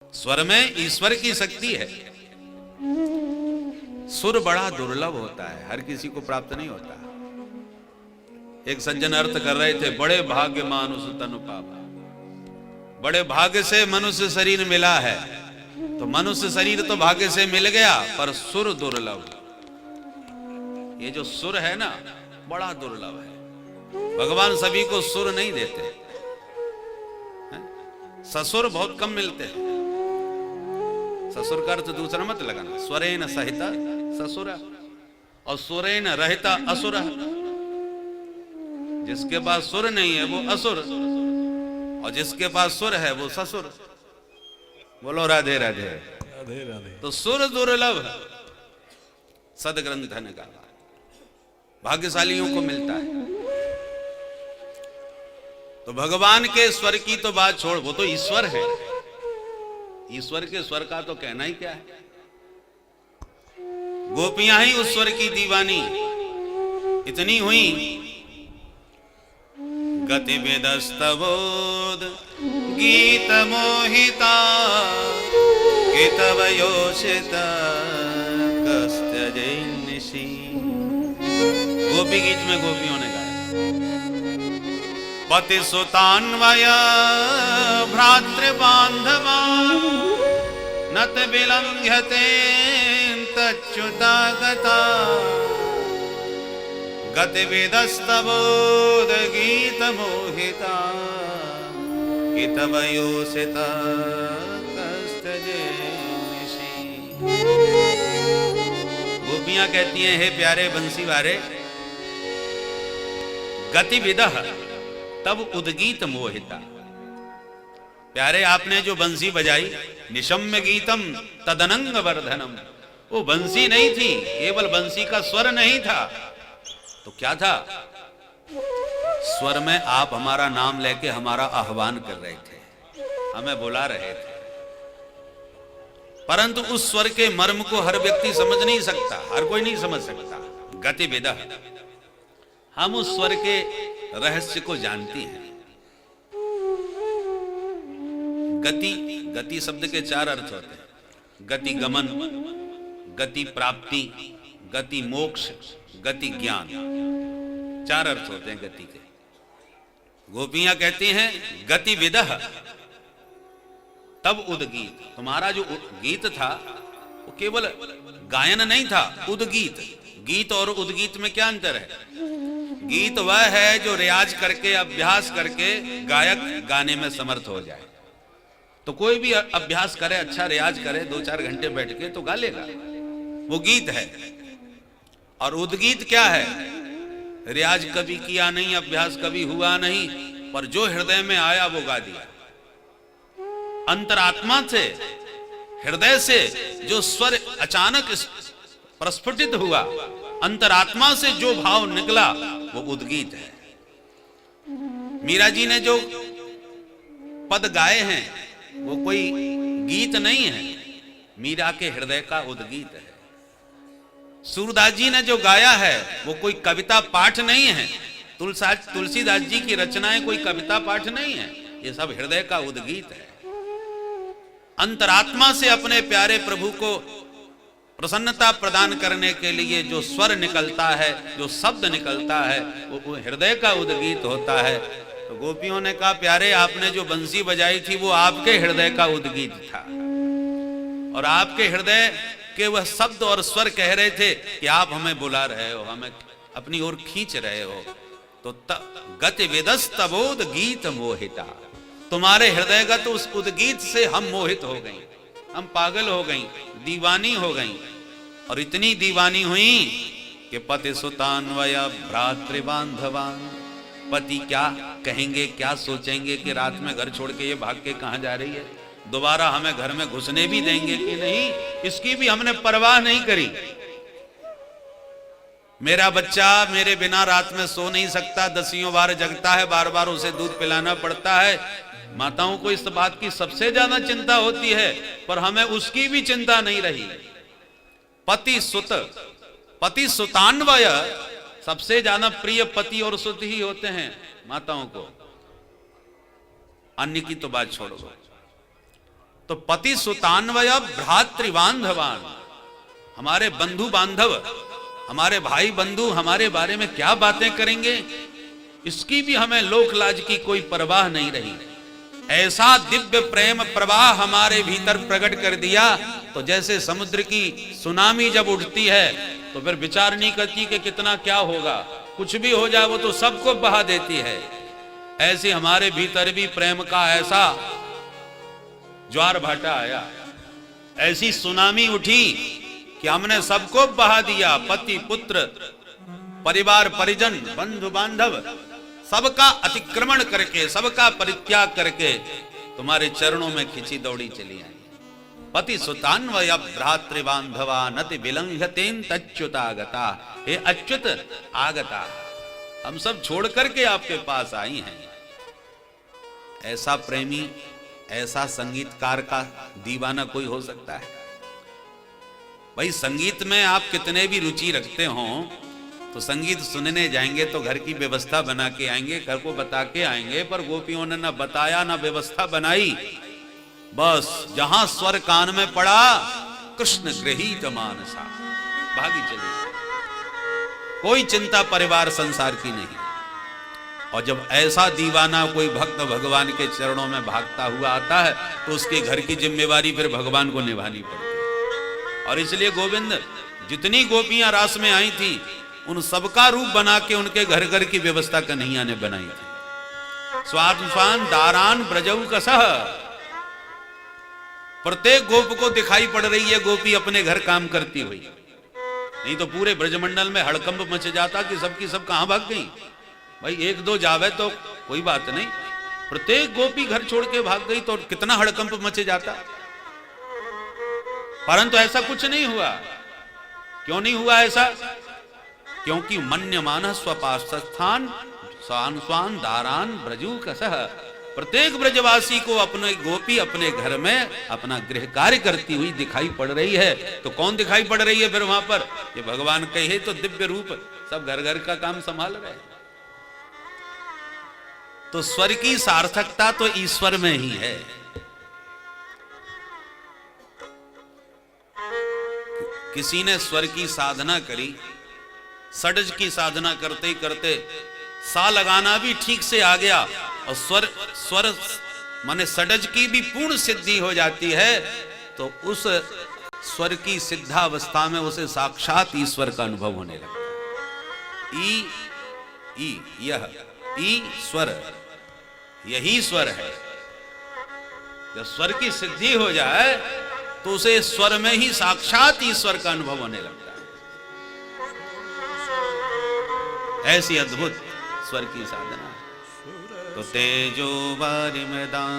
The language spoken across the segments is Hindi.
स्वर में ईश्वर की शक्ति है। सुर बड़ा दुर्लभ होता है, हर किसी को प्राप्त नहीं होता। एक सज्जन अर्थ कर रहे थे, बड़े भाग्य मानुष तनु पावा, बड़े भाग्य से मनुष्य शरीर मिला है। तो मनुष्य शरीर तो भाग्य से मिल गया, पर सुर दुर्लभ। ये जो सुर है ना, बड़ा दुर्लभ है। भगवान सभी को सुर नहीं देते, ससुर बहुत कम मिलते हैं। ससुर का अर्थ दूसरा मत लगाना, स्वरेन सहिता ससुर और सुरेन रहता असुर। जिसके पास सुर नहीं है वो असुर, और जिसके पास सुर है वो ससुर। बोलो राधे राधे राधे राधे। तो सुर दुर्लभ सदग्रंथ का भाग्यशालियों को मिलता है। तो भगवान के स्वर की तो बात छोड़, वो तो ईश्वर है। ईश्वर के स्वर का तो कहना ही क्या है। गोपियां ही उस स्वर की दीवानी इतनी हुई। गति विदस्तबोध गीत मोहिता कितवयोषित कस्तजैनिषि। गोपी गीत में गोपियों ने गाया, पति सुतान्वय भ्रातृबान्धवा नत विलंघ्यते तच्युता गता। गतिविदस्तबोध गीत मोहिता कितवयोषिता कस्तजैनिषि। गोपियां कहती हैं, हे प्यारे बंसी वारे, गतिविदः तब उद्गीत मोहिता। प्यारे आपने जो बंसी बजाई, निशम्य गीतम तदनंग वर्धनम, वो बंसी नहीं थी, केवल बंसी का स्वर नहीं था। तो क्या था? स्वर में आप हमारा नाम लेके हमारा आह्वान कर रहे थे, हमें बुला रहे थे। परंतु उस स्वर के मर्म को हर व्यक्ति समझ नहीं सकता, हर कोई नहीं समझ सकता। गतिविदः, हम उस स्वर के रहस्य को जानती हैं। गति, गति शब्द के चार अर्थ होते हैं। गति गमन, गति प्राप्ति, गति मोक्ष, गति ज्ञान, चार अर्थ होते हैं गति के। गोपियां कहती हैं गतिविदः तब उद्गीत। तुम्हारा जो गीत था वो केवल गायन नहीं था, उद्गीत। गीत और उद्गीत में क्या अंतर है? गीत वह है जो रियाज करके, अभ्यास करके गायक गाने में समर्थ हो जाए। तो कोई भी अभ्यास करे, अच्छा रियाज करे, 2-4 घंटे बैठ के तो गा लेगा, वो गीत है। और उद्गीत क्या है? रियाज कभी किया नहीं, अभ्यास कभी हुआ नहीं, पर जो हृदय में आया वो गा दिया। अंतरात्मा से, हृदय से जो स्वर अचानक प्रस्फुटित हुआ, अंतरात्मा से जो भाव निकला, वो उद्गीत है। मीरा जी ने जो पद गाए हैं वो कोई गीत नहीं है, मीरा के हृदय का उद्गीत है। सूरदास जी ने जो गाया है वो कोई कविता पाठ नहीं है। तुलसीदास जी की रचनाएं कोई कविता पाठ नहीं है, ये सब हृदय का उद्गीत है। अंतरात्मा से अपने प्यारे प्रभु को प्रसन्नता प्रदान करने के लिए जो स्वर निकलता है, जो शब्द निकलता है, वो हृदय का उद्गीत होता है। तो गोपियों ने कहा, प्यारे आपने जो बंसी बजाई थी वो आपके हृदय का उद्गीत था, और आपके हृदय के वह शब्द और स्वर कह रहे थे कि आप हमें बुला रहे हो, हमें अपनी ओर खींच रहे हो। तो गतिविदस्तबोध गीत मोहिता, तुम्हारे हृदयगत उस उद्गीत से हम मोहित हो गई, हम पागल हो गई, दीवानी हो गई। और इतनी दीवानी हुई कि पति सुतान्वय भ्रातृबान्धवान। पति क्या कहेंगे, क्या सोचेंगे कि रात में घर छोड़ के ये भाग के कहां जा रही है, दोबारा हमें घर में घुसने भी देंगे कि नहीं, इसकी भी हमने परवाह नहीं करी। मेरा बच्चा मेरे बिना रात में सो नहीं सकता, 10 बार जगता है, बार बार उसे दूध पिलाना पड़ता है। माताओं को इस बात की सबसे ज्यादा चिंता होती है, पर हमें उसकी भी चिंता नहीं रही। पति सुत, पति सुतान्वय, सबसे ज्यादा प्रिय पति और सुत ही होते हैं माताओं को, अन्य की तो बात छोड़ो। तो पति सुतान्वय भ्रातृबांधवान, हमारे बंधु बांधव, हमारे भाई बंधु हमारे बारे में क्या बातें करेंगे, इसकी भी हमें लोक लाज की कोई परवाह नहीं रही। ऐसा दिव्य प्रेम प्रवाह हमारे भीतर प्रकट कर दिया, तो जैसे समुद्र की सुनामी जब उठती है तो फिर विचार नहीं करती कि कितना क्या होगा, कुछ भी हो जाए वो तो सबको बहा देती है। ऐसे हमारे भीतर भी प्रेम का ऐसा ज्वार भाटा आया, ऐसी सुनामी उठी कि हमने सबको बहा दिया। पति पुत्र परिवार परिजन बंधु बांधव सबका अतिक्रमण करके, सबका परित्याग करके तुम्हारे चरणों में खिंची दौड़ी चली आई। पति सुतान्वय भ्रातृबांधवा नति विलंघतेन तच्युतागता, हे अच्युत आगता, हम सब छोड़ करके आपके पास आई हैं। ऐसा प्रेमी, ऐसा संगीतकार का दीवाना कोई हो सकता है? भाई संगीत में आप कितने भी रुचि रखते हो तो संगीत सुनने जाएंगे तो घर की व्यवस्था बना के आएंगे, घर को बता के आएंगे, पर गोपियों ने ना बताया ना व्यवस्था बनाई। बस जहां स्वर कान में पड़ा कृष्ण गृहीत मानसा, भागी चली, कोई चिंता परिवार संसार की नहीं। और जब ऐसा दीवाना कोई भक्त भगवान के चरणों में भागता हुआ आता है तो उसके घर की जिम्मेवारी फिर भगवान को निभानी पड़ती है। और इसलिए गोविंद जितनी गोपियां रास में आई थी उन सबका रूप बना के उनके घर घर की व्यवस्था कन्हैया ने बनाई थी। स्वान दारान ब्रजऊ कसह, प्रत्येक गोप को दिखाई पड़ रही है गोपी अपने घर काम करती हुई, नहीं तो पूरे ब्रजमंडल में हड़कंप मच जाता कि सबकी सब कहां भाग गई। भाई एक दो जावे तो कोई बात नहीं, प्रत्येक गोपी घर छोड़ के भाग गई तो कितना हड़कंप मचे जाता। परंतु ऐसा कुछ नहीं हुआ। क्यों नहीं हुआ ऐसा? क्योंकि मन्यमान स्वपास्थान स्वान दारान ब्रजू कसह, प्रत्येक ब्रजवासी को अपने गोपी अपने घर में अपना गृह कार्य करती हुई दिखाई पड़ रही है। तो कौन दिखाई पड़ रही है फिर वहां पर? ये भगवान कहे तो दिव्य रूप सब घर घर का काम संभाल रहे हैं। तो स्वर की सार्थकता तो ईश्वर में ही है। किसी ने स्वर की साधना करी, षड्ज की साधना करते करते सा लगाना भी ठीक से आ गया और स्वर माने षड्ज की भी पूर्ण सिद्धि हो जाती है, तो उस स्वर की सिद्धावस्था में उसे साक्षात ईश्वर का अनुभव होने लगता है। ई यह ई स्वर, यही स्वर है। जब स्वर की सिद्धि हो जाए तो उसे स्वर में ही साक्षात ईश्वर का अनुभव होने लगता है। ऐसी अद्भुत स्वर की साधना। तो तेजो वारिमृदां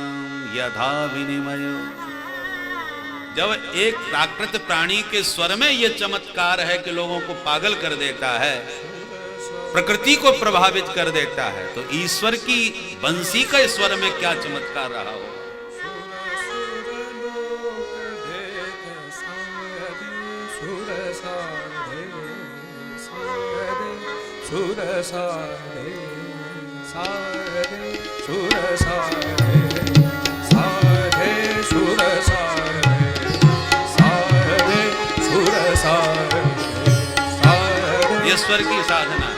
यथा विनिमय, जब एक प्राकृत प्राणी के स्वर में यह चमत्कार है कि लोगों को पागल कर देता है, प्रकृति को प्रभावित कर देता है, तो ईश्वर की बंसी का स्वर में क्या चमत्कार रहा हो। ये स्वर की साधना।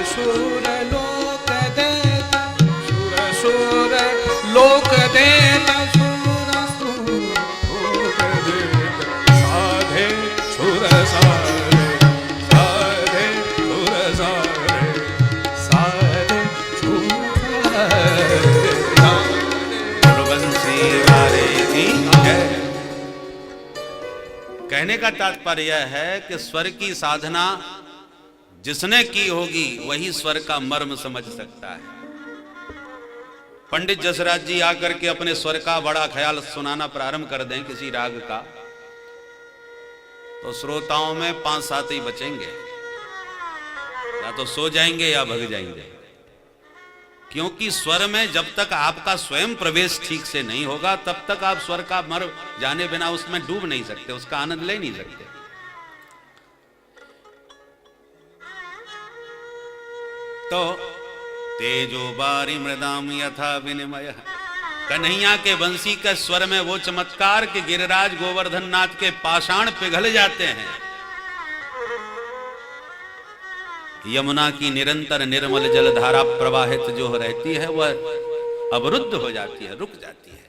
सुर लोक देता, सुर लोक देता, सुर लोक देता, साधे सुर साधे, साधे सुर साधे, साधे सुर बंसी वाले की जय। कहने का तात्पर्य यह है कि स्वर की साधना जिसने की होगी वही स्वर का मर्म समझ सकता है। पंडित जसराज जी आकर के अपने स्वर का बड़ा ख्याल सुनाना प्रारंभ कर दें किसी राग का, तो श्रोताओं में 5-7 ही बचेंगे, या तो सो जाएंगे या भग जाएंगे। क्योंकि स्वर में जब तक आपका स्वयं प्रवेश ठीक से नहीं होगा तब तक आप स्वर का मर्म जाने बिना उसमें डूब नहीं सकते, उसका आनंद ले नहीं सकते। तो तेजो बारी मृदाम यथा विनिमय, कन्हैया के बंसी के स्वर में वो चमत्कार कि गिरिराज गोवर्धन नाथ के पाषाण पिघल जाते हैं। यमुना की निरंतर निर्मल जल धारा प्रवाहित जो रहती है वह अवरुद्ध हो जाती है, रुक जाती है।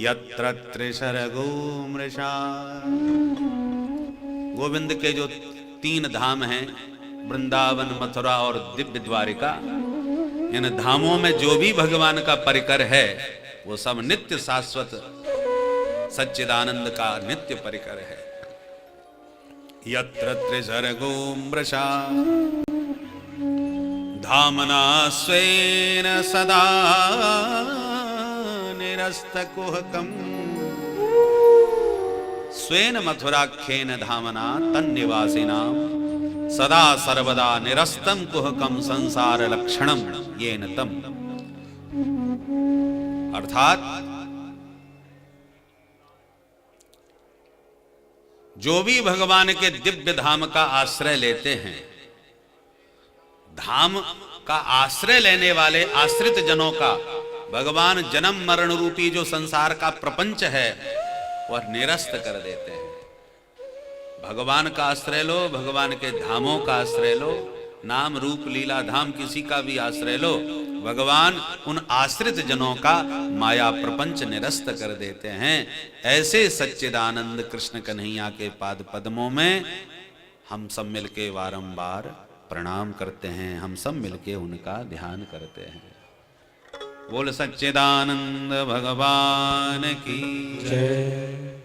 यत्र त्रिशर्गो मृषा, गोविंद के जो 3 धाम हैं, वृंदावन, मथुरा और दिव्य द्वारिका, इन धामों में जो भी भगवान का परिकर है वो सब नित्य शाश्वत सच्चिदानंद का नित्य परिकर है। यत्र त्रिसर्गो मृषा धामना स्वेन सदा निरस्तकुहकम् स्वेन मथुराख्येन धामना तन्निवासिनां सदा सर्वदा निरस्तम कुहकम संसार लक्षणम येन तम। अर्थात जो भी भगवान के दिव्य धाम का आश्रय लेते हैं, धाम का आश्रय लेने वाले आश्रित जनों का भगवान जन्म मरण रूपी जो संसार का प्रपंच है वह निरस्त कर देते हैं। भगवान का आश्रय लो, भगवान के धामों का आश्रय लो, नाम रूप लीला धाम किसी का भी आश्रय लो, भगवान उन आश्रित जनों का माया प्रपंच निरस्त कर देते हैं। ऐसे सच्चिदानंद कृष्ण कन्हैया के पाद पद्मों में हम सब मिलके बारंबार प्रणाम करते हैं, हम सब मिलके उनका ध्यान करते हैं। बोल सच्चिदानंद भगवान की जय।